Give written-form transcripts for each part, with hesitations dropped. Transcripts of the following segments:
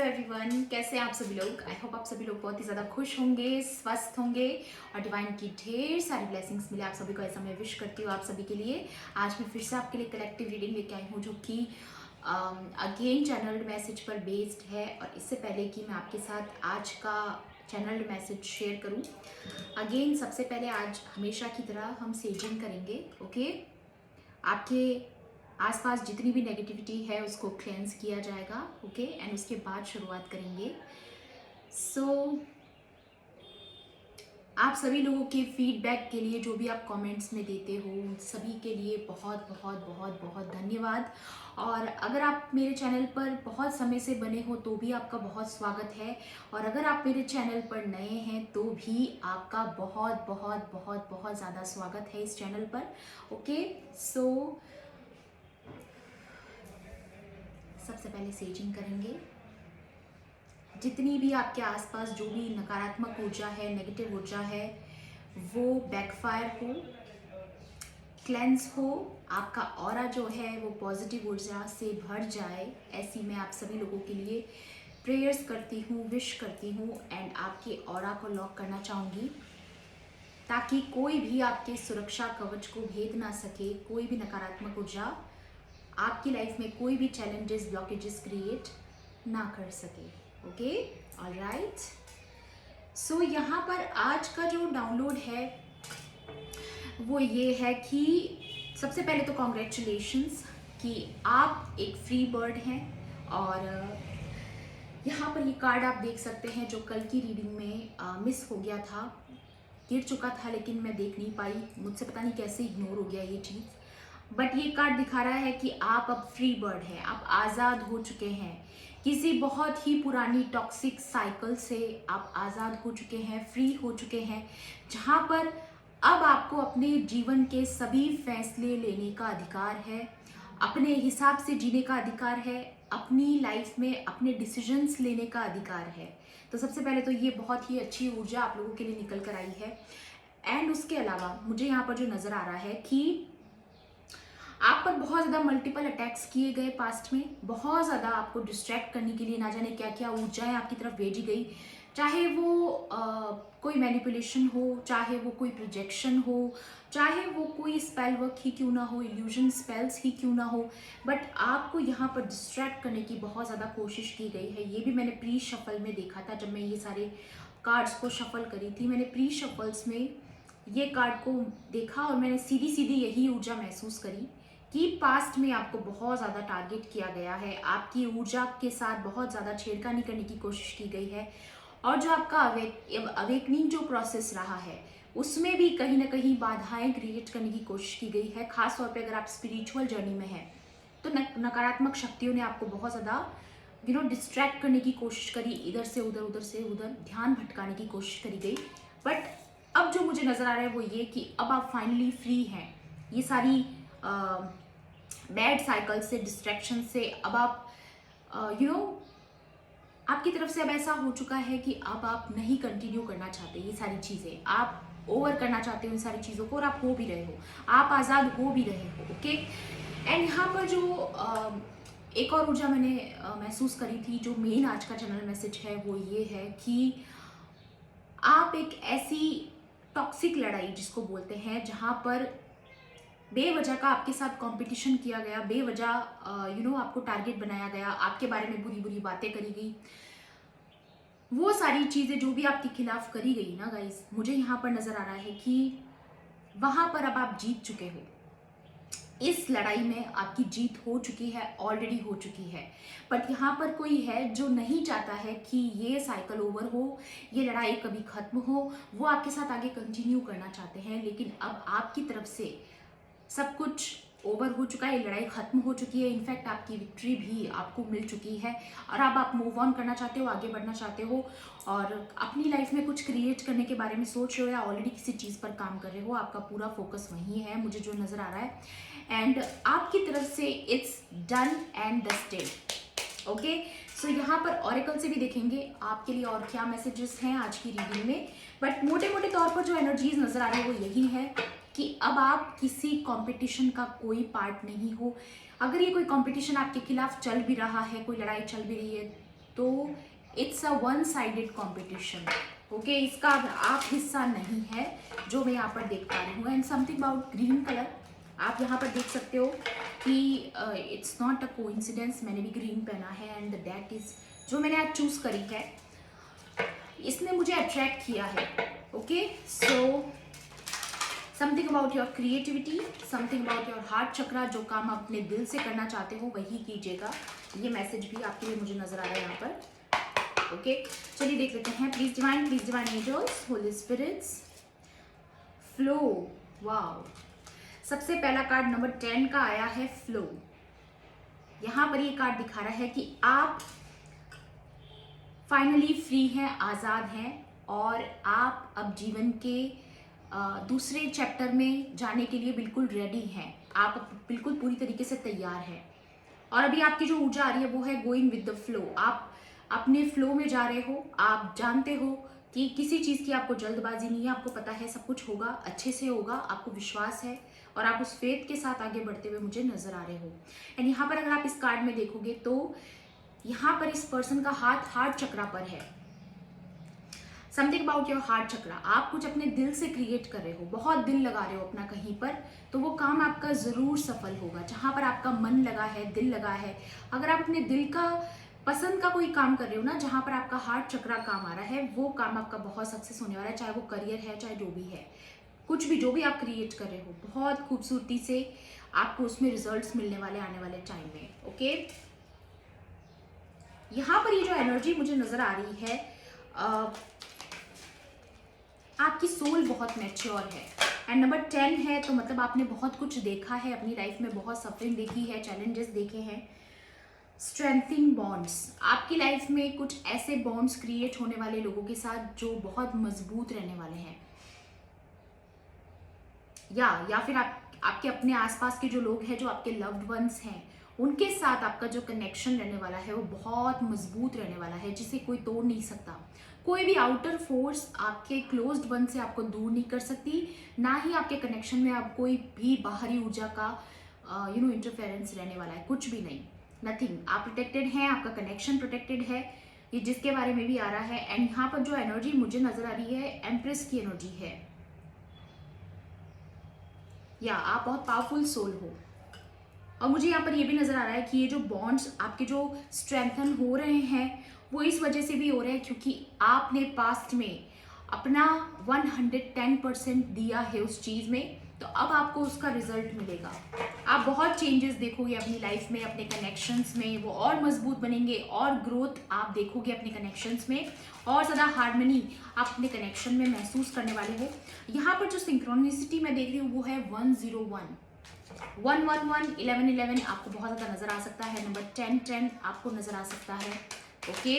Everyone, कैसे हैं आप सभी लोग। आई होप आप सभी लोग बहुत ही ज़्यादा खुश होंगे, स्वस्थ होंगे और डिवाइन की ढेर सारी ब्लेसिंग्स मिले आप सभी को, ऐसा मैं विश करती हूँ आप सभी के लिए। आज मैं फिर से आपके लिए कलेक्टिव रीडिंग लेके आई हूँ जो कि अगेन चैनल्ड मैसेज पर बेस्ड है। और इससे पहले कि मैं आपके साथ आज का चैनल्ड मैसेज शेयर करूँ, अगेन सबसे पहले आज हमेशा की तरह हम सेजिंग करेंगे। ओके, आपके आसपास जितनी भी नेगेटिविटी है उसको क्लेंस किया जाएगा। ओके, एंड उसके बाद शुरुआत करेंगे। सो आप सभी लोगों के फीडबैक के लिए, जो भी आप कमेंट्स में देते हो, उन सभी के लिए बहुत बहुत बहुत बहुत धन्यवाद। और अगर आप मेरे चैनल पर बहुत समय से बने हो तो भी आपका बहुत स्वागत है, और अगर आप मेरे चैनल पर नए हैं तो भी आपका बहुत बहुत बहुत बहुत ज़्यादा स्वागत है इस चैनल पर। ओके, सो सबसे पहले सेजिंग करेंगे। जितनी भी आपके आसपास जो भी नकारात्मक ऊर्जा है, नेगेटिव ऊर्जा है, वो बैकफायर हो, क्लेंस हो, आपका ऑरा जो है वो पॉजिटिव ऊर्जा से भर जाए, ऐसी मैं आप सभी लोगों के लिए प्रेयर्स करती हूँ, विश करती हूँ। एंड आपके ऑरा को लॉक करना चाहूँगी ताकि कोई भी आपके सुरक्षा कवच को भेद ना सके, कोई भी नकारात्मक ऊर्जा आपकी लाइफ में कोई भी चैलेंजेस, ब्लॉकेजेस क्रिएट ना कर सके। Okay, alright. सो यहाँ पर आज का जो डाउनलोड है वो ये है कि सबसे पहले तो कॉन्ग्रेचुलेशंस कि आप एक फ्री बर्ड हैं। और यहाँ पर ये कार्ड आप देख सकते हैं जो कल की रीडिंग में मिस हो गया था, गिर चुका था, लेकिन मैं देख नहीं पाई, मुझसे पता नहीं कैसे इग्नोर हो गया ये चीज़। बट ये कार्ड दिखा रहा है कि आप अब फ्री बर्ड हैं, आप आज़ाद हो चुके हैं। किसी बहुत ही पुरानी टॉक्सिक साइकिल से आप आज़ाद हो चुके हैं, फ्री हो चुके हैं, जहाँ पर अब आपको अपने जीवन के सभी फैसले लेने का अधिकार है, अपने हिसाब से जीने का अधिकार है, अपनी लाइफ में अपने डिसीजंस लेने का अधिकार है। तो सबसे पहले तो ये बहुत ही अच्छी ऊर्जा आप लोगों के लिए निकल कर आई है। एंड उसके अलावा मुझे यहाँ पर जो नज़र आ रहा है कि आप पर बहुत ज़्यादा मल्टीपल अटैक्स किए गए पास्ट में, बहुत ज़्यादा आपको डिस्ट्रैक्ट करने के लिए ना जाने क्या क्या ऊर्जाएं आपकी तरफ भेजी गई, चाहे वो कोई मैनिपुलेशन हो, चाहे वो कोई प्रोजेक्शन हो, चाहे वो कोई स्पेल वर्क ही क्यों ना हो, इल्यूजन स्पेल्स ही क्यों ना हो, बट आपको यहाँ पर डिस्ट्रैक्ट करने की बहुत ज़्यादा कोशिश की गई है। ये भी मैंने प्री शफल में देखा था, जब मैं ये सारे कार्ड्स को शफल करी थी, मैंने प्री शफल्स में ये कार्ड को देखा और मैंने सीधी सीधी यही ऊर्जा महसूस करी कि पास्ट में आपको बहुत ज़्यादा टारगेट किया गया है, आपकी ऊर्जा के साथ बहुत ज़्यादा छेड़खानी करने की कोशिश की गई है, और जो आपका अवेकनिंग जो प्रोसेस रहा है उसमें भी कहीं ना कहीं बाधाएं क्रिएट करने की कोशिश की गई है। खास तौर पे अगर आप स्पिरिचुअल जर्नी में हैं तो नकारात्मक शक्तियों ने आपको बहुत ज़्यादा डिस्ट्रैक्ट करने की कोशिश करी, इधर से उधर, उधर से उधर ध्यान भटकाने की कोशिश करी गई। बट अब जो मुझे नज़र आ रहा है वो ये कि अब आप फाइनली फ्री हैं ये सारी बैड साइकिल से, डिस्ट्रैक्शन से। अब आप आपकी तरफ से अब ऐसा हो चुका है कि अब आप नहीं कंटिन्यू करना चाहते ये सारी चीज़ें, आप ओवर करना चाहते हो इन सारी चीज़ों को, और आप हो भी रहे हो, आप आज़ाद हो भी रहे हो। ओके, एंड यहाँ पर जो एक और ऊर्जा मैंने महसूस करी थी, जो मेन आज का चैनल मैसेज है वो ये है कि आप एक ऐसी टॉक्सिक लड़ाई जिसको बोलते हैं, जहाँ पर बेवजह का आपके साथ कंपटीशन किया गया, बेवजह आपको टारगेट बनाया गया, आपके बारे में बुरी बुरी बातें करी गई, वो सारी चीज़ें जो भी आपके खिलाफ करी गई ना गाइस, मुझे यहाँ पर नज़र आ रहा है कि वहाँ पर अब आप जीत चुके हो। इस लड़ाई में आपकी जीत हो चुकी है, ऑलरेडी हो चुकी है। बट यहाँ पर कोई है जो नहीं चाहता है कि ये साइकिल ओवर हो, ये लड़ाई कभी खत्म हो, वो आपके साथ आगे कंटिन्यू करना चाहते हैं। लेकिन अब आपकी तरफ से सब कुछ ओवर हो चुका है, लड़ाई खत्म हो चुकी है, इनफैक्ट आपकी विक्ट्री भी आपको मिल चुकी है, और अब आप मूव ऑन करना चाहते हो, आगे बढ़ना चाहते हो, और अपनी लाइफ में कुछ क्रिएट करने के बारे में सोच रहे हो, या ऑलरेडी किसी चीज़ पर काम कर रहे हो। आपका पूरा फोकस वहीं है, मुझे जो नज़र आ रहा है। एंड आपकी तरफ से it's done and dusted. Okay, so यहाँ पर ऑरेकल से भी देखेंगे आपके लिए और क्या मैसेजेस हैं आज की रीडिंग में। बट मोटे मोटे तौर पर जो एनर्जीज नज़र आ रही है वो यही है कि अब आप किसी कंपटीशन का कोई पार्ट नहीं हो। अगर ये कोई कंपटीशन आपके खिलाफ चल भी रहा है, कोई लड़ाई चल भी रही है, तो it's a one sided competition. Okay, इसका आप हिस्सा नहीं है, जो मैं यहाँ पर देख पा रही हूँ। And something about green colour, आप यहाँ पर देख सकते हो कि इट्स नॉट अ कोइंसिडेंस, मैंने भी ग्रीन पहना है एंड दैट इज जो मैंने आज चूज करी है, इसने मुझे अट्रैक्ट किया है। Okay, so something about your creativity, something about your heart chakra, जो काम आप अपने दिल से करना चाहते हो वही कीजिएगा। ये मैसेज भी आपके लिए मुझे नजर आ रहा है यहाँ पर। ओके, चलिए देख लेते हैं। Please divine angels, holy spirits, flow. Wow, सबसे पहला कार्ड नंबर 10 का आया है फ्लो। यहाँ पर ये कार्ड दिखा रहा है कि आप फाइनली फ्री हैं, आज़ाद हैं और आप अब जीवन के दूसरे चैप्टर में जाने के लिए बिल्कुल रेडी हैं। आप बिल्कुल पूरी तरीके से तैयार हैं और अभी आपकी जो ऊर्जा आ रही है वो है गोइंग विद द फ्लो। आप अपने फ्लो में जा रहे हो। आप जानते हो कि किसी चीज़ की आपको जल्दबाजी नहीं है, आपको पता है सब कुछ होगा, अच्छे से होगा, आपको विश्वास है और आप उस फेथ के साथ आगे बढ़ते हुए मुझे नजर आ रहे हो। एंड यहाँ पर अगर आप इस कार्ड में देखोगे तो यहाँ पर इस पर्सन का हाथ हार्ट चक्रा पर है। समथिंग अबाउट योर हार्ट चक्रा, आप कुछ अपने दिल से क्रिएट कर रहे हो, बहुत दिल लगा रहे हो अपना कहीं पर, तो वो काम आपका जरूर सफल होगा। जहां पर आपका मन लगा है, दिल लगा है, अगर आप अपने दिल का पसंद का कोई काम कर रहे हो ना, जहां पर आपका हार्ट चक्रा काम आ रहा है, वो काम आपका बहुत सक्सेस होने वाला है। चाहे वो करियर है, चाहे जो भी है, कुछ भी जो भी आप क्रिएट कर रहे हो, बहुत खूबसूरती से आपको उसमें रिजल्ट्स मिलने वाले आने वाले टाइम में। ओके, यहाँ पर ये जो एनर्जी मुझे नजर आ रही है, आपकी सोल बहुत मैच्योर है एंड नंबर 10 है, तो मतलब आपने बहुत कुछ देखा है अपनी लाइफ में, बहुत सफरिंग देखी है, चैलेंजेस देखे हैं। स्ट्रेंथिंग बॉन्ड्स, आपकी लाइफ में कुछ ऐसे बॉन्ड्स क्रिएट होने वाले लोगों के साथ जो बहुत मजबूत रहने वाले हैं, या फिर आपके अपने आसपास के जो लोग हैं, जो आपके लव्ड वंस हैं, उनके साथ आपका जो कनेक्शन रहने वाला है वो बहुत मजबूत रहने वाला है, जिसे कोई तोड़ नहीं सकता। कोई भी आउटर फोर्स आपके क्लोज्ड वन से आपको दूर नहीं कर सकती, ना ही आपके कनेक्शन में आप कोई भी बाहरी ऊर्जा का इंटरफेरेंस रहने वाला है, कुछ भी नहीं, नथिंग। आप प्रोटेक्टेड हैं, आपका कनेक्शन प्रोटेक्टेड है, ये जिसके बारे में भी आ रहा है। एंड यहाँ पर जो एनर्जी मुझे नजर आ रही है, एम्प्रेस की एनर्जी है, या आप बहुत पावरफुल सोल हो। और मुझे यहाँ पर ये भी नजर आ रहा है कि ये जो बॉन्ड्स आपके जो स्ट्रेंथन हो रहे हैं, वो इस वजह से भी हो रहे हैं क्योंकि आपने पास्ट में अपना 110% दिया है उस चीज में, तो अब आपको उसका रिजल्ट मिलेगा। आप बहुत चेंजेस देखोगे अपनी लाइफ में, अपने कनेक्शंस में, वो और मजबूत बनेंगे और ग्रोथ आप देखोगे अपने कनेक्शंस में, और ज़्यादा हार्मनी आप अपने कनेक्शन में महसूस करने वाले हो। यहाँ पर जो सिंक्रोनिसिटी मैं देख रही हूँ वो है 101, 111, 1111 आपको बहुत ज़्यादा नजर आ सकता है। नंबर 1010 आपको नजर आ सकता है। ओके,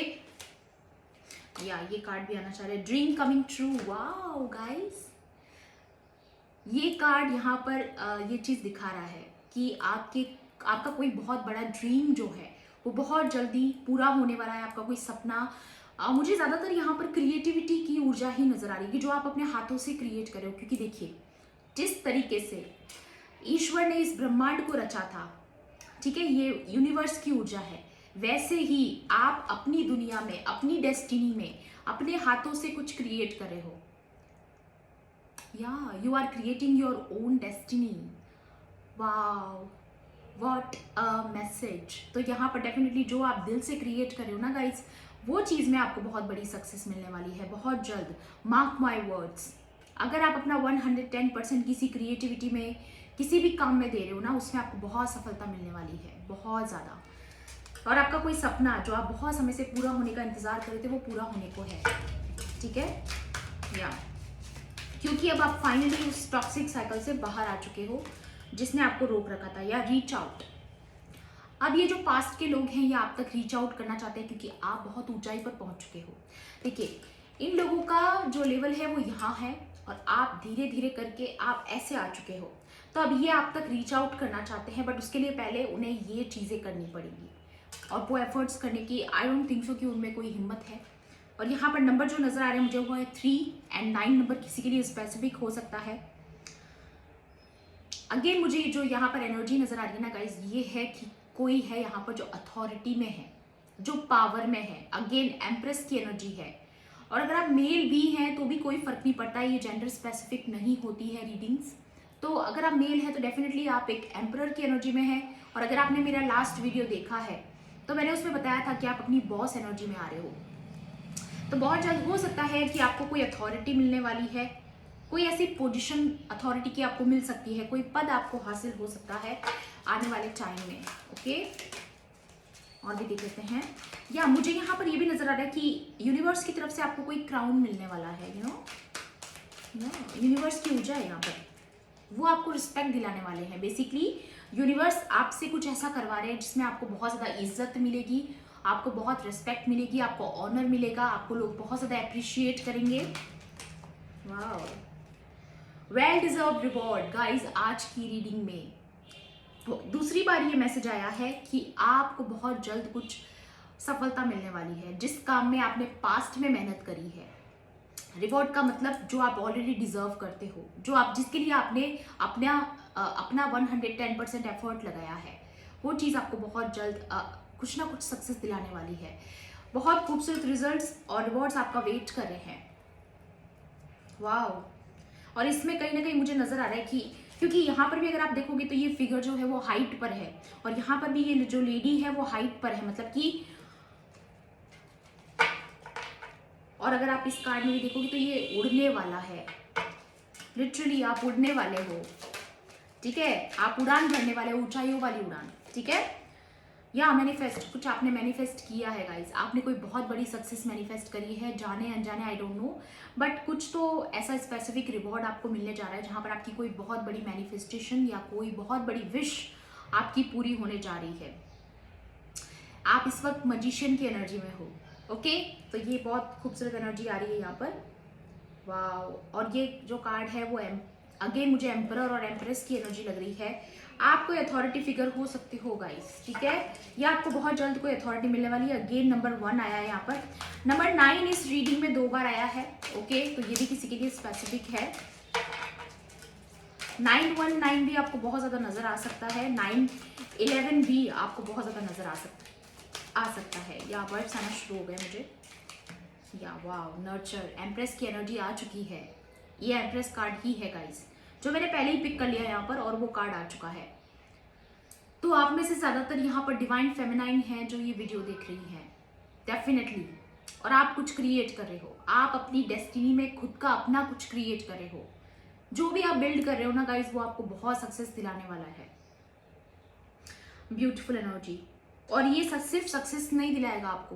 या ये कार्ड भी आना चाह रहा है, dream coming true. Wow guys, ये कार्ड यहाँ पर ये चीज दिखा रहा है कि आपका कोई बहुत बड़ा ड्रीम जो है वो बहुत जल्दी पूरा होने वाला है। आपका कोई सपना, मुझे ज्यादातर यहाँ पर क्रिएटिविटी की ऊर्जा ही नजर आ रही है कि जो आप अपने हाथों से क्रिएट कर रहे हो। क्योंकि देखिए, जिस तरीके से ईश्वर ने इस ब्रह्मांड को रचा था, ठीक है, ये यूनिवर्स की ऊर्जा है, वैसे ही आप अपनी दुनिया में, अपनी डेस्टिनी में अपने हाथों से कुछ क्रिएट कर रहे हो। या you are creating your own destiny. Wow, what a message. तो यहाँ पर डेफिनेटली जो आप दिल से क्रिएट कर रहे हो ना गाइज, वो चीज़ में आपको बहुत बड़ी सक्सेस मिलने वाली है बहुत जल्द। मार्क माई वर्ड्स, अगर आप अपना 110% किसी क्रिएटिविटी में, किसी भी काम में दे रहे हो ना, उसमें आपको बहुत सफलता मिलने वाली है, बहुत ज़्यादा। और आपका कोई सपना जो आप बहुत समय से पूरा होने का इंतजार कर रहे थे, वो पूरा होने को है, ठीक है। या क्योंकि अब आप फाइनली उस टॉक्सिक साइकिल से बाहर आ चुके हो जिसने आपको रोक रखा था, या रीच आउट। अब ये जो पास्ट के लोग हैं ये आप तक रीच आउट करना चाहते हैं क्योंकि आप बहुत ऊंचाई पर पहुंच चुके हो। देखिए, इन लोगों का जो लेवल है वो यहाँ है और आप धीरे धीरे करके आप ऐसे आ चुके हो, तो अब ये आप तक रीच आउट करना चाहते हैं, बट उसके लिए पहले उन्हें ये चीज़ें करनी पड़ेगी और वो एफर्ट्स करने की आई डोंट थिंक सो कि उनमें कोई हिम्मत है। और यहाँ पर नंबर जो नजर आ रहे हैं मुझे वो है 3 एंड 9 नंबर, किसी के लिए स्पेसिफिक हो सकता है। अगेन मुझे जो यहाँ पर एनर्जी नजर आ रही है ना गाइज, ये है कि कोई है यहाँ पर जो अथॉरिटी में है, जो पावर में है, अगेन एम्प्रेस की एनर्जी है। और अगर आप मेल भी हैं तो भी कोई फर्क नहीं पड़ता, ये जेंडर स्पेसिफिक नहीं होती है रीडिंग्स। तो अगर आप मेल हैं तो डेफिनेटली आप एक एम्परर की एनर्जी में हैं। और अगर आपने मेरा लास्ट वीडियो देखा है तो मैंने उसमें बताया था कि आप अपनी बॉस एनर्जी में आ रहे हो। तो बहुत जल्द हो सकता है कि आपको कोई अथॉरिटी मिलने वाली है, कोई ऐसी पोजीशन अथॉरिटी की आपको मिल सकती है, कोई पद आपको हासिल हो सकता है आने वाले टाइम में। ओके, और भी देख लेते हैं। या मुझे यहाँ पर ये भी नजर आ रहा है कि यूनिवर्स की तरफ से आपको कोई क्राउन मिलने वाला है। यूनिवर्स की ऊर्जा है यहाँ पर, वो आपको रिस्पेक्ट दिलाने वाले हैं। बेसिकली यूनिवर्स आपसे कुछ ऐसा करवा रहे हैं जिसमें आपको बहुत ज़्यादा इज्जत मिलेगी, आपको बहुत रिस्पेक्ट मिलेगी, आपको ऑनर मिलेगा, आपको लोग बहुत ज़्यादा अप्रिशिएट करेंगे। वाह, वेल डिजर्व रिवॉर्ड गाइज। आज की रीडिंग में दूसरी बार ये मैसेज आया है कि आपको बहुत जल्द कुछ सफलता मिलने वाली है जिस काम में आपने पास्ट में मेहनत करी है। रिवॉर्ड का मतलब जो आप ऑलरेडी डिजर्व करते हो, जो आप जिसके लिए आपने अपना 110% एफर्ट लगाया है, वो चीज़ आपको बहुत जल्द कुछ ना कुछ सक्सेस दिलाने वाली है। बहुत खूबसूरत रिजल्ट्स और रिवॉर्ड्स आपका वेट कर रहे हैं। वाओ, और इसमें कहीं ना कहीं मुझे नजर आ रहा है कि क्योंकि यहाँ पर भी अगर आप देखोगे तो ये फिगर जो है वो हाइट पर है, और यहाँ पर भी ये जो लेडी है वो हाइट पर है, मतलब कि और अगर आप इस कार्ड में भी देखोगे तो ये उड़ने वाला है। लिटरली आप उड़ने वाले हो, ठीक है, आप उड़ान भरने वाले हो, ऊंचाइयों वाली उड़ान, ठीक है। या मैनिफेस्ट, कुछ आपने मैनिफेस्ट किया है गाइज, आपने कोई बहुत बड़ी सक्सेस मैनिफेस्ट करी है, जाने अनजाने आई डोंट नो, बट कुछ तो ऐसा स्पेसिफिक रिवॉर्ड आपको मिलने जा रहा है जहां पर आपकी कोई बहुत बड़ी मैनिफेस्टेशन या कोई बहुत बड़ी विश आपकी पूरी होने जा रही है। आप इस वक्त मजिशियन की एनर्जी में हो। ओके, तो ये बहुत खूबसूरत एनर्जी आ रही है यहाँ पर। वाह, और ये जो कार्ड है वो अगेन मुझे एम्परर और एम्प्रेस की एनर्जी लग रही है। आप कोई अथॉरिटी फिगर हो सकते हो गाइस, ठीक है, या आपको बहुत जल्द कोई अथॉरिटी मिलने वाली है। अगेन नंबर 1 आया है यहाँ पर, नंबर 9 इस रीडिंग में 2 बार आया है। ओके, तो ये भी किसी के लिए स्पेसिफिक है। 919 भी आपको बहुत ज्यादा नजर आ सकता है, 911 भी आपको बहुत ज्यादा नजर आ सकता है। या वर्ड्स आना शुरू हो गए मुझे। या वाव, नर्चर, एम्प्रेस की एनर्जी आ चुकी है। ये एम्प्रेस कार्ड ही है गाइस, जो मैंने पहले ही पिक कर लिया यहाँ पर, और वो कार्ड आ चुका है। तो आप में से ज्यादातर यहाँ पर डिवाइन फेमिनाइन है जो ये वीडियो देख रही है, डेफिनेटली। और आप कुछ क्रिएट कर रहे हो, आप अपनी डेस्टिनी में खुद का अपना कुछ क्रिएट कर रहे हो। जो भी आप बिल्ड कर रहे हो ना गाइस, वो आपको बहुत सक्सेस दिलाने वाला है। ब्यूटीफुल एनर्जी, और ये सिर्फ सक्सेस नहीं दिलाएगा आपको,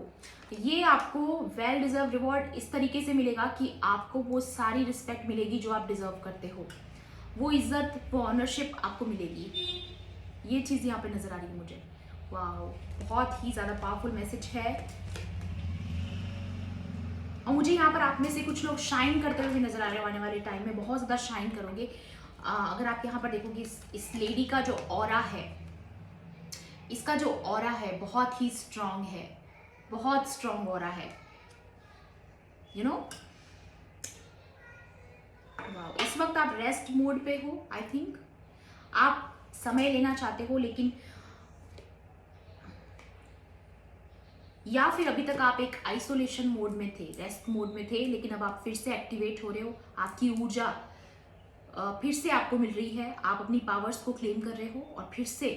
ये आपको वेल डिजर्व रिवॉर्ड इस तरीके से मिलेगा कि आपको वो सारी रिस्पेक्ट मिलेगी जो आप डिजर्व करते हो, वो इज्जत, वो ऑनरशिप आपको मिलेगी। ये चीज़ यहाँ पे नजर आ रही है मुझे। वाह, बहुत ही ज़्यादा पावरफुल मैसेज है। और मुझे यहाँ पर आप में से कुछ लोग शाइन करते हुए नजर आ रहे हो, आने वाले टाइम में बहुत ज़्यादा शाइन करोगे। अगर आप यहाँ पर देखोगे इस लेडी का जो ऑरा है, इसका जो ऑरा है बहुत ही स्ट्रांग है, बहुत स्ट्रांग ऑरा है, यू नो। वाह, इस वक्त आप रेस्ट मोड पे हो। आई थिंक आप समय लेना चाहते हो, लेकिन या फिर अभी तक आप एक आइसोलेशन मोड में थे, रेस्ट मोड में थे, लेकिन अब आप फिर से एक्टिवेट हो रहे हो। आपकी ऊर्जा फिर से आपको मिल रही है, आप अपनी पावर्स को क्लेम कर रहे हो और फिर से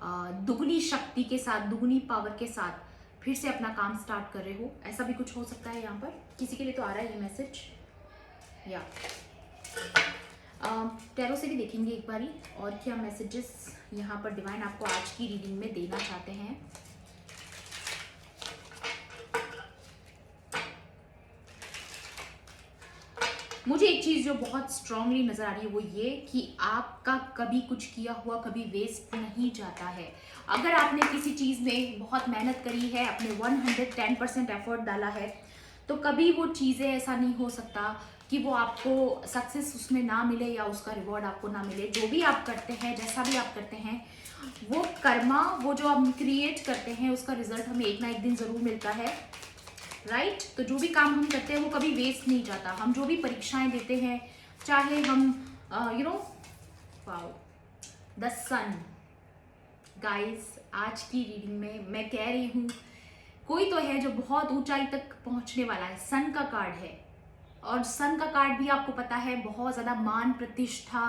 दुगनी शक्ति के साथ, दुगनी पावर के साथ फिर से अपना काम स्टार्ट कर रहे हो। ऐसा भी कुछ हो सकता है यहाँ पर, किसी के लिए तो आ रहा है ये मैसेज। या टैरो से भी देखेंगे एक बारी और क्या मैसेजेस यहाँ पर डिवाइन आपको आज की रीडिंग में देना चाहते हैं। मुझे एक चीज जो बहुत स्ट्रांगली नजर आ रही है वो ये कि आपका कभी कुछ किया हुआ कभी वेस्ट नहीं जाता है। अगर आपने किसी चीज में बहुत मेहनत करी है, अपने 110% एफर्ट डाला है, तो कभी वो चीजें ऐसा नहीं हो सकता कि वो आपको सक्सेस उसमें ना मिले या उसका रिवॉर्ड आपको ना मिले। जो भी आप करते हैं, जैसा भी आप करते हैं, वो कर्मा, वो जो हम क्रिएट करते हैं, उसका रिजल्ट हमें एक ना एक दिन जरूर मिलता है, राइट। तो जो भी काम हम करते हैं वो कभी वेस्ट नहीं जाता। हम जो भी परीक्षाएं देते हैं, चाहे हम you know, wow, the sun guys, आज की रीडिंग में मैं कह रही हूँ कोई तो है जो बहुत ऊंचाई तक पहुंचने वाला है। सन का कार्ड है, और सन का कार्ड भी आपको पता है बहुत ज्यादा मान प्रतिष्ठा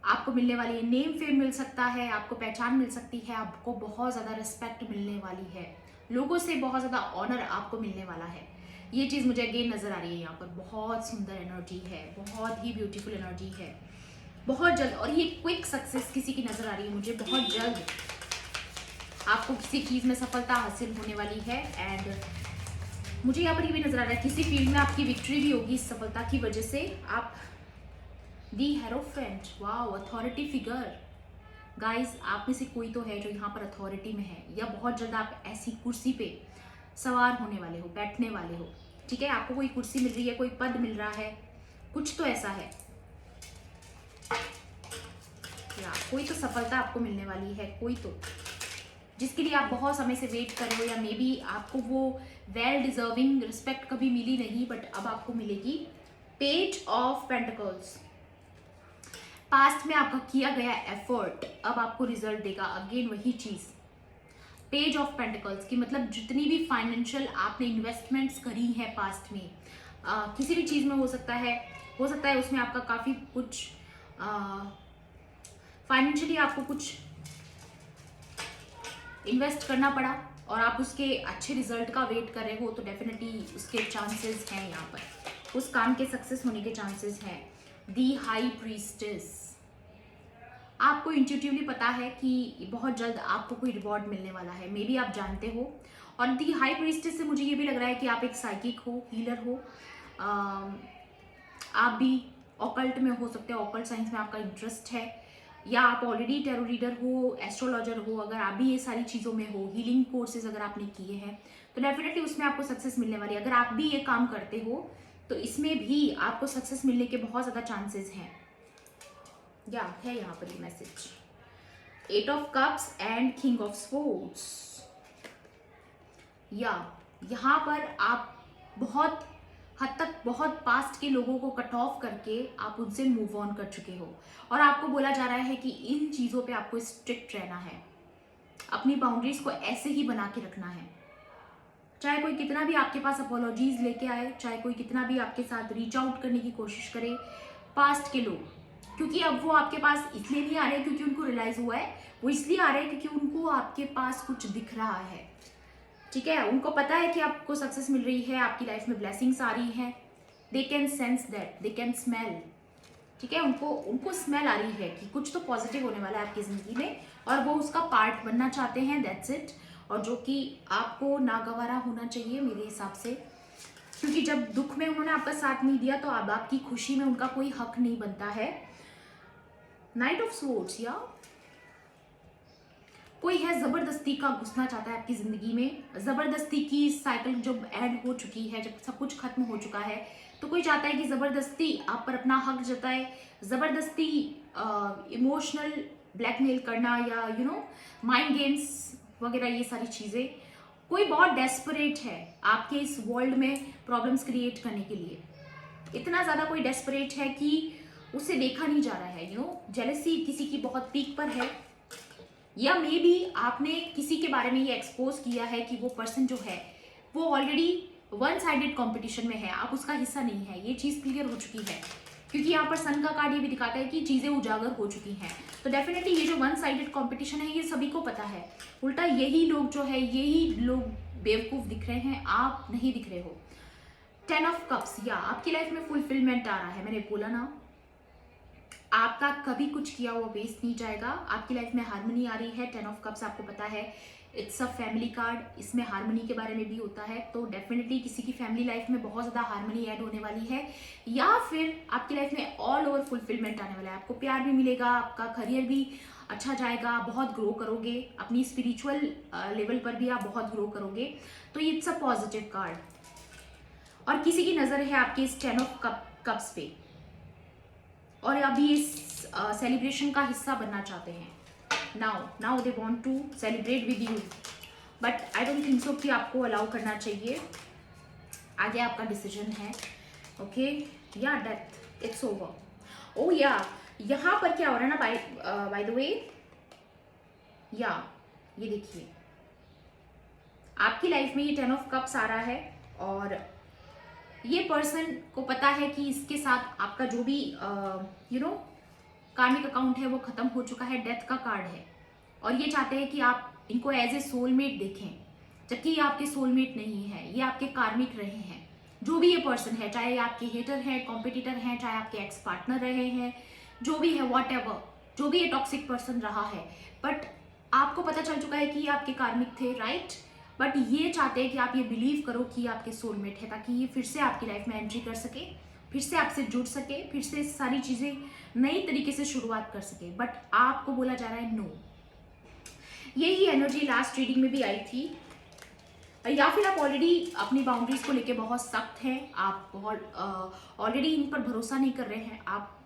आपको मिलने वाली है। नेम फेम मिल सकता है, आपको पहचान मिल सकती है, आपको बहुत ज्यादा रिस्पेक्ट मिलने वाली है, लोगों से बहुत ज्यादा ऑनर आपको मिलने वाला है। ये चीज मुझे अगेन नजर आ रही है यहाँ पर। बहुत सुंदर एनर्जी है, बहुत ही ब्यूटीफुल एनर्जी है, बहुत जल्द। और ये क्विक सक्सेस किसी की नजर आ रही है मुझे, बहुत जल्द आपको किसी चीज में सफलता हासिल होने वाली है। एंड मुझे यहाँ पर ये भी नजर आ रहा है किसी फील्ड में आपकी विक्ट्री भी होगी इस सफलता की वजह से। आप the hierophant, wow, authority figure. Guys, आप में से कोई तो है जो यहाँ पर अथॉरिटी में है, या बहुत जल्द आप ऐसी कुर्सी पे सवार होने वाले हो, बैठने वाले हो। ठीक है, आपको कोई कुर्सी मिल रही है, कोई पद मिल रहा है, कुछ तो ऐसा है, या कोई तो सफलता आपको मिलने वाली है, कोई तो जिसके लिए आप बहुत समय से वेट कर रहे हो, या मे बी आपको वो वेल डिजर्विंग रिस्पेक्ट कभी मिली नहीं, बट अब आपको मिलेगी। पेज ऑफ पेंटिकल्स, पास्ट में आपका किया गया एफर्ट अब आपको रिजल्ट देगा। अगेन वही चीज, पेज ऑफ पेंटिकल्स की मतलब जितनी भी फाइनेंशियल आपने इन्वेस्टमेंट्स करी है पास्ट में, किसी भी चीज में हो सकता है उसमें आपका काफी कुछ फाइनेंशियली आपको कुछ इन्वेस्ट करना पड़ा, और आप उसके अच्छे रिजल्ट का वेट कर रहे हो, तो डेफिनेटली उसके चांसेस हैं, यहाँ पर उस काम के सक्सेस होने के चांसेस हैं। दी हाई प्रीस्टेस, आपको इंट्यूटिवली पता है कि बहुत जल्द आपको कोई रिवॉर्ड मिलने वाला है, मे बी आप जानते हो। और दी हाई प्रीस्टेस से मुझे ये भी लग रहा है कि आप एक साइकिक हो, हीलर हो, आप भी ऑकल्ट में हो सकते हो, ऑकल्ट साइंस में आपका इंटरेस्ट है, या आप ऑलरेडी टैरो रीडर हो, एस्ट्रोलॉजर हो। अगर आप भी ये सारी चीज़ों में हो, हीलिंग कोर्सेज अगर आपने किए हैं, तो डेफिनेटली उसमें आपको सक्सेस मिलने वाली है। अगर आप भी ये काम करते हो तो इसमें भी आपको सक्सेस मिलने के बहुत ज़्यादा चांसेस हैं। या है यहाँ पर ये message, 8 of cups and king of swords. या यहाँ पर आप बहुत हद तक बहुत पास्ट के लोगों को कट ऑफ करके आप उनसे मूव ऑन कर चुके हो, और आपको बोला जा रहा है कि इन चीज़ों पे आपको स्ट्रिक्ट रहना है, अपनी बाउंड्रीज को ऐसे ही बना के रखना है। चाहे कोई कितना भी आपके पास अपोलॉजीज लेके आए, चाहे कोई कितना भी आपके साथ रीच आउट करने की कोशिश करे, पास्ट के लोग, क्योंकि अब वो आपके पास इसलिए नहीं आ रहे क्योंकि उनको रियलाइज हुआ है, वो इसलिए आ रहे हैं क्योंकि उनको आपके पास कुछ दिख रहा है। ठीक है, उनको पता है कि आपको सक्सेस मिल रही है, आपकी लाइफ में ब्लेसिंग्स आ रही हैं, they can sense that, they can smell. ठीक है, उनको स्मेल आ रही है कि कुछ तो पॉजिटिव होने वाला है आपकी जिंदगी में, और वो उसका पार्ट बनना चाहते हैं, दैट्स इट। और जो कि आपको नागवारा होना चाहिए मेरे हिसाब से, क्योंकि जब दुख में उन्होंने आपका साथ नहीं दिया तो अब आपकी खुशी में उनका कोई हक नहीं बनता है। नाइट ऑफ स्वॉर्ड्स, या कोई है जबरदस्ती का घुसना चाहता है आपकी जिंदगी में, जबरदस्ती की साइकिल जब एंड हो चुकी है, जब सब कुछ खत्म हो चुका है, तो कोई चाहता है कि जबरदस्ती आप पर अपना हक जताए, जबरदस्ती इमोशनल ब्लैकमेल करना, या माइंड गेम्स वगैरह, ये सारी चीजें। कोई बहुत डेस्परेट है आपके इस वर्ल्ड में प्रॉब्लम्स क्रिएट करने के लिए, इतना ज्यादा कोई डेस्परेट है कि उसे देखा नहीं जा रहा है। जेलसी किसी की बहुत पीक पर है, या मे बी आपने किसी के बारे में ये एक्सपोज किया है कि वो पर्सन जो है वो ऑलरेडी वन साइडेड कॉम्पिटिशन में है, आप उसका हिस्सा नहीं है। ये चीज क्लियर हो चुकी है, क्योंकि यहाँ पर सन का कार्ड ये भी दिखाता है कि चीजें उजागर हो चुकी हैं। तो डेफिनेटली ये जो वन साइडेड कॉम्पिटिशन है ये सभी को पता है, उल्टा यही लोग जो है, यही लोग बेवकूफ दिख रहे हैं, आप नहीं दिख रहे हो। 10 ऑफ कप्स, या आपकी लाइफ में फुलफिलमेंट आ रहा है। मैंने बोला ना, आपका कभी कुछ किया हुआ वेस्ट नहीं जाएगा, आपकी लाइफ में हार्मनी आ रही है। 10 ऑफ कप्स आपको पता है इट्स अ फैमिली कार्ड, इसमें हार्मनी के बारे में भी होता है, तो डेफिनेटली किसी की फैमिली लाइफ में बहुत ज़्यादा हार्मनी ऐड होने वाली है, या फिर आपकी लाइफ में ऑल ओवर फुलफिलमेंट आने वाला है। आपको प्यार भी मिलेगा, आपका करियर भी अच्छा जाएगा, बहुत ग्रो करोगे, अपनी स्पिरिचुअल लेवल पर भी आप बहुत ग्रो करोगे, तो इट्स अ पॉजिटिव कार्ड। और किसी की नज़र है आपके इस 10 ऑफ कप्स पे, और अभी इस सेलिब्रेशन का हिस्सा बनना चाहते हैं। Now they want to celebrate with you, but I don't think so कि आपको अलाउ करना चाहिए, आगे आपका डिसीजन है। ओके, या डेथ, इट्स ओवर। ओ या यहाँ पर क्या हो रहा है ना, बाय द वे, या ये देखिए आपकी लाइफ में ये 10 ऑफ कप्स आ रहा है और ये पर्सन को पता है कि इसके साथ आपका जो भी कार्मिक अकाउंट है वो खत्म हो चुका है, डेथ का कार्ड है और ये चाहते हैं कि आप इनको एज ए सोलमेट देखें, जबकि ये आपके सोलमेट नहीं है, ये आपके कार्मिक रहे हैं। जो भी ये पर्सन है, चाहे आपके हेटर हैं, कॉम्पिटिटर हैं, चाहे आपके एक्स पार्टनर रहे हैं, जो भी है, वॉट एवर, जो भी ये टॉक्सिक पर्सन रहा है, बट आपको पता चल चुका है कि ये आपके कार्मिक थे, राइट? बट ये चाहते हैं कि आप ये बिलीव करो कि ये आपके सोलमेट है, ताकि ये फिर से आपकी लाइफ में एंट्री कर सके, फिर से आपसे जुड़ सके, फिर से सारी चीजें नई तरीके से शुरुआत कर सके। बट आपको बोला जा रहा है नो। यही एनर्जी लास्ट रीडिंग में भी आई थी, या फिर आप ऑलरेडी अपनी बाउंड्रीज को लेके बहुत सख्त हैं, आप बहुत ऑलरेडी इन पर भरोसा नहीं कर रहे हैं, आप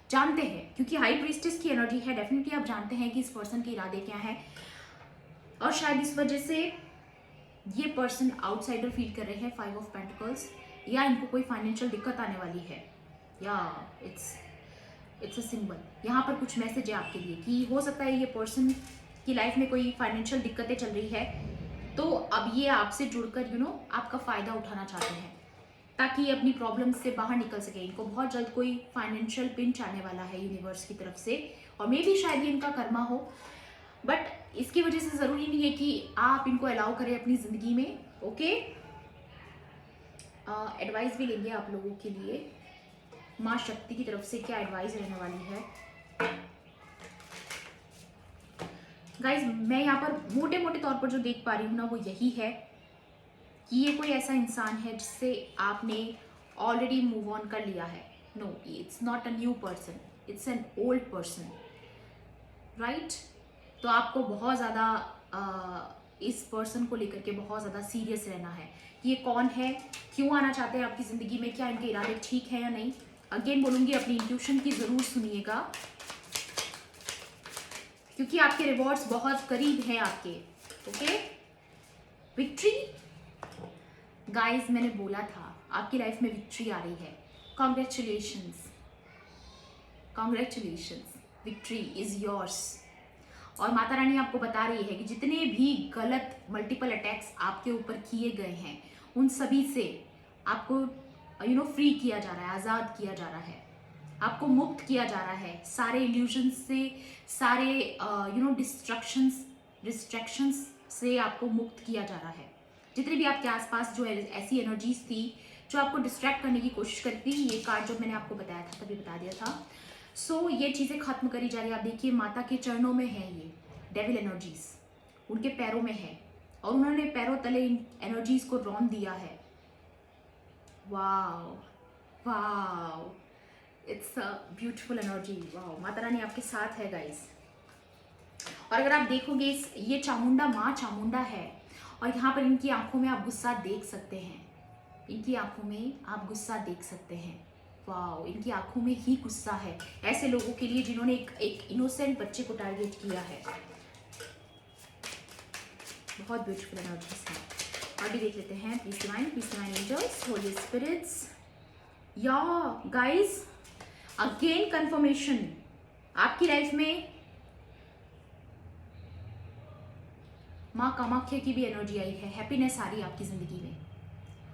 जानते हैं, क्योंकि हाई प्रीस्टेस की एनर्जी है, डेफिनेटली आप जानते हैं कि इस पर्सन के इरादे क्या है और शायद इस वजह से ये पर्सन आउटसाइडर फील कर रहे हैं, 5 ऑफ पेंटिकल्स, या इनको कोई फाइनेंशियल दिक्कत आने वाली है, या इट्स अ सिंबल। यहाँ पर कुछ मैसेज है आपके लिए कि हो सकता है ये पर्सन की लाइफ में कोई फाइनेंशियल दिक्कतें चल रही है, तो अब ये आपसे जुड़कर आपका फायदा उठाना चाहते हैं ताकि ये अपनी प्रॉब्लम से बाहर निकल सके। इनको बहुत जल्द कोई फाइनेंशियल पिंच आने वाला है यूनिवर्स की तरफ से, और मे भी शायद ये इनका कर्मा हो, बट इसकी वजह से जरूरी नहीं है कि आप इनको अलाउ करें अपनी जिंदगी में। ओके, एडवाइस भी लेंगे आप लोगों के लिए, माँ शक्ति की तरफ से क्या एडवाइस रहने वाली है। गाइज, मैं यहाँ पर मोटे मोटे तौर पर जो देख पा रही हूँ ना, वो यही है कि ये कोई ऐसा इंसान है जिससे आपने ऑलरेडी मूव ऑन कर लिया है। No, it's not a new person, it's an old person, right? तो आपको बहुत ज़्यादा इस पर्सन को लेकर के बहुत ज़्यादा सीरियस रहना है। ये कौन है, क्यों आना चाहते हैं आपकी ज़िंदगी में, क्या इनके इरादे ठीक है या नहीं। अगेन बोलूँगी, अपनी इंट्यूशन की ज़रूर सुनिएगा, क्योंकि आपके रिवॉर्ड्स बहुत करीब हैं आपके। ओके, विक्ट्री गाइस, मैंने बोला था आपकी लाइफ में विक्ट्री आ रही है। Congratulations, congratulations, victory is yours. और माता रानी आपको बता रही है कि जितने भी गलत मल्टीपल अटैक्स आपके ऊपर किए गए हैं, उन सभी से आपको फ्री किया जा रहा है, आज़ाद किया जा रहा है, आपको मुक्त किया जा रहा है सारे इल्यूजन्स से, सारे डिस्ट्रैक्शंस से आपको मुक्त किया जा रहा है। जितने भी आपके आसपास जो ऐसी एनर्जीज थी जो आपको डिस्ट्रैक्ट करने की कोशिश करती थी, ये कार्ड जब मैंने आपको बताया था तभी बता दिया था, सो ये चीज़ें खत्म करी जा रही है। आप देखिए, माता के चरणों में है ये डेविल एनर्जीज, उनके पैरों में है, और उन्होंने पैरों तले इन एनर्जीज को रौंद दिया है। Wow wow, it's a beautiful energy. Wow, Mata Rani आपके साथ है गाइस। और अगर आप देखोगे, ये चामुंडा माँ चामुंडा है, और यहाँ पर इनकी आंखों में आप गुस्सा देख सकते हैं, इनकी आंखों में आप गुस्सा देख सकते हैं। वाओ, इनकी आंखों में ही गुस्सा है ऐसे लोगों के लिए जिन्होंने एक इनोसेंट बच्चे को टारगेट किया है। बहुत ब्यूटीफुल एनर्जीज है। आगे देख लेते हैं, please divine angels, holy spirits. या गाइस, अगेन कंफर्मेशन, आपकी लाइफ में माँ कामाख्या की भी एनर्जी आई है। हैप्पीनेस आ रही है आपकी जिंदगी में,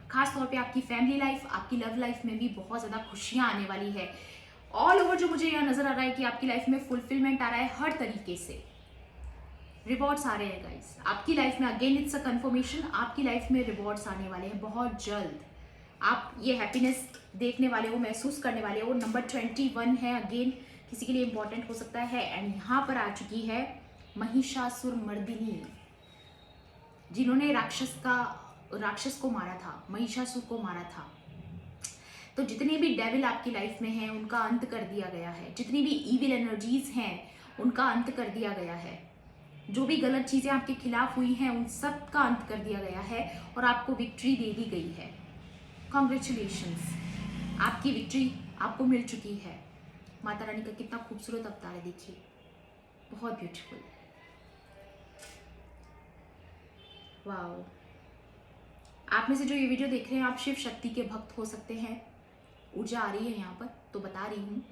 खास तौर पे आपकी फैमिली लाइफ, आपकी लव लाइफ में भी बहुत ज़्यादा खुशियाँ आने वाली है। ऑल ओवर जो मुझे यहाँ नजर आ रहा है कि आपकी लाइफ में फुलफिलमेंट आ रहा है, हर तरीके से रिवॉर्ड्स आ रहे हैं गाइस आपकी लाइफ में। अगेन इट्स अ कंफर्मेशन, आपकी लाइफ में रिवॉर्ड्स आने वाले हैं बहुत जल्द। आप ये हैप्पीनेस देखने वाले हो, महसूस करने वाले हो। नंबर 21 है, अगेन किसी के लिए इंपॉर्टेंट हो सकता है। एंड यहाँ पर आ चुकी है महिषासुर मर्दिनी, जिन्होंने राक्षस को मारा था, महिषासुर को मारा था। तो जितने भी डेविल आपकी लाइफ में हैं, उनका अंत कर दिया गया है। जितनी भी इविल एनर्जीज हैं, उनका अंत कर दिया गया है। जो भी गलत चीजें आपके खिलाफ हुई हैं, उन सब का अंत कर दिया गया है, और आपको विक्ट्री दे दी गई है। कॉन्ग्रेचुलेशंस, आपकी विक्ट्री आपको मिल चुकी है। माता रानी का कितना खूबसूरत अवतार है, देखिए, बहुत ब्यूटीफुल। वाओ, आप में से जो ये वीडियो देख रहे हैं, आप शिव शक्ति के भक्त हो सकते हैं। ऊर्जा आ रही है यहाँ पर, तो बता रही हूँ।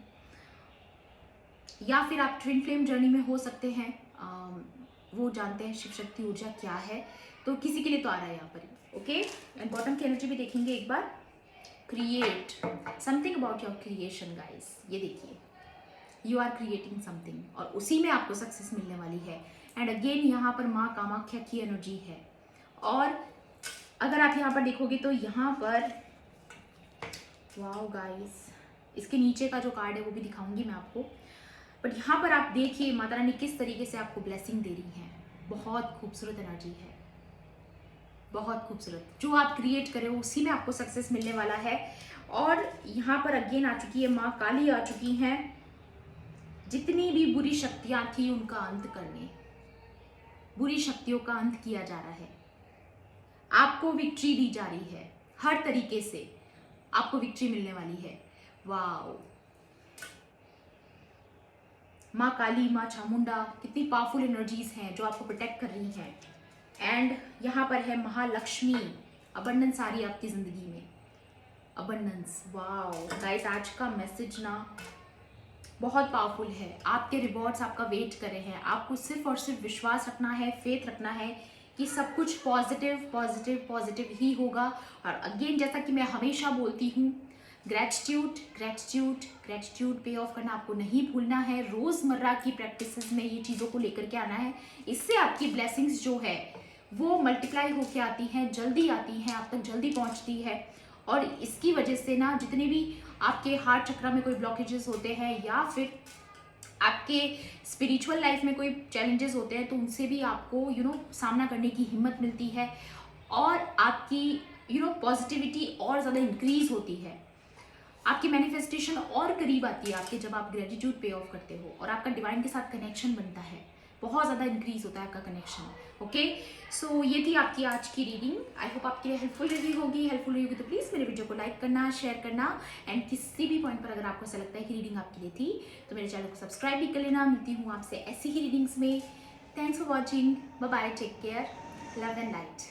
या फिर आप ट्विन फ्लेम जर्नी में हो सकते हैं। वो जानते हैं शिव शक्ति ऊर्जा क्या है, तो किसी के लिए तो आ रहा है यहाँ पर, ओके। एंड बॉटम की एनर्जी भी देखेंगे एक बार। Create something about your creation guys, ये देखिए यू आर क्रिएटिंग समथिंग और उसी में आपको सक्सेस मिलने वाली है। एंड अगेन यहाँ पर माँ कामाख्या की एनर्जी है। और अगर आप यहाँ पर देखोगे तो यहाँ पर वाओ गाइस, इसके नीचे का जो कार्ड है वो भी दिखाऊंगी मैं आपको, बट यहाँ पर आप देखिए माता रानी किस तरीके से आपको ब्लेसिंग दे रही हैं। बहुत खूबसूरत एनर्जी है, बहुत खूबसूरत। जो आप क्रिएट करे हो उसी में आपको सक्सेस मिलने वाला है। और यहाँ पर अगेन आ चुकी है माँ काली, आ चुकी हैं। जितनी भी बुरी शक्तियां थी उनका अंत करने, बुरी शक्तियों का अंत किया जा रहा है। आपको विक्ट्री दी जा रही है, हर तरीके से आपको विक्ट्री मिलने वाली है। वाओ, माँ काली, माँ चामुंडा, कितनी पावरफुल एनर्जीज हैं जो आपको प्रोटेक्ट कर रही हैं। एंड यहाँ पर है महालक्ष्मी, अबंडेंस आ रही है आपकी जिंदगी में, अबंडेंस। वाओ गाइस, आज का मैसेज ना बहुत पावरफुल है। आपके रिवॉर्ड्स आपका वेट कर रहे हैं। आपको सिर्फ और सिर्फ विश्वास रखना है, फेथ रखना है कि सब कुछ पॉजिटिव पॉजिटिव पॉजिटिव ही होगा। और अगेन जैसा कि मैं हमेशा बोलती हूँ, ग्रेटिट्यूड ग्रेटिट्यूड ग्रेटिट्यूड पे ऑफ करना आपको नहीं भूलना है। रोज़मर्रा की प्रैक्टिसेस में ये चीज़ों को लेकर के आना है। इससे आपकी ब्लेसिंग्स जो है वो मल्टीप्लाई होके आती हैं, जल्दी आती हैं, आप तक जल्दी पहुँचती है। और इसकी वजह से ना जितने भी आपके हार्ट चक्र में कोई ब्लॉकेजेस होते हैं या फिर आपके स्पिरिचुअल लाइफ में कोई चैलेंजेस होते हैं, तो उनसे भी आपको सामना करने की हिम्मत मिलती है। और आपकी पॉजिटिविटी और ज़्यादा इंक्रीज होती है। आपकी मैनिफेस्टेशन और करीब आती है आपके, जब आप ग्रेटिट्यूड पे ऑफ करते हो और आपका डिवाइन के साथ कनेक्शन बनता है, बहुत ज़्यादा इंक्रीज होता है आपका कनेक्शन। ओके, सो ये थी आपकी आज की रीडिंग। आई होप आपके लिए हेल्पफुल रही होगी। हेल्पफुल रही होगी तो प्लीज़ मेरे वीडियो को लाइक करना, शेयर करना। एंड किसी भी पॉइंट पर अगर आपको ऐसा लगता है कि रीडिंग आपके लिए थी तो मेरे चैनल को सब्सक्राइब भी कर लेना। मिलती हूँ आपसे ऐसी ही रीडिंग्स में। Thanks for watching, bye bye, take care, love and light.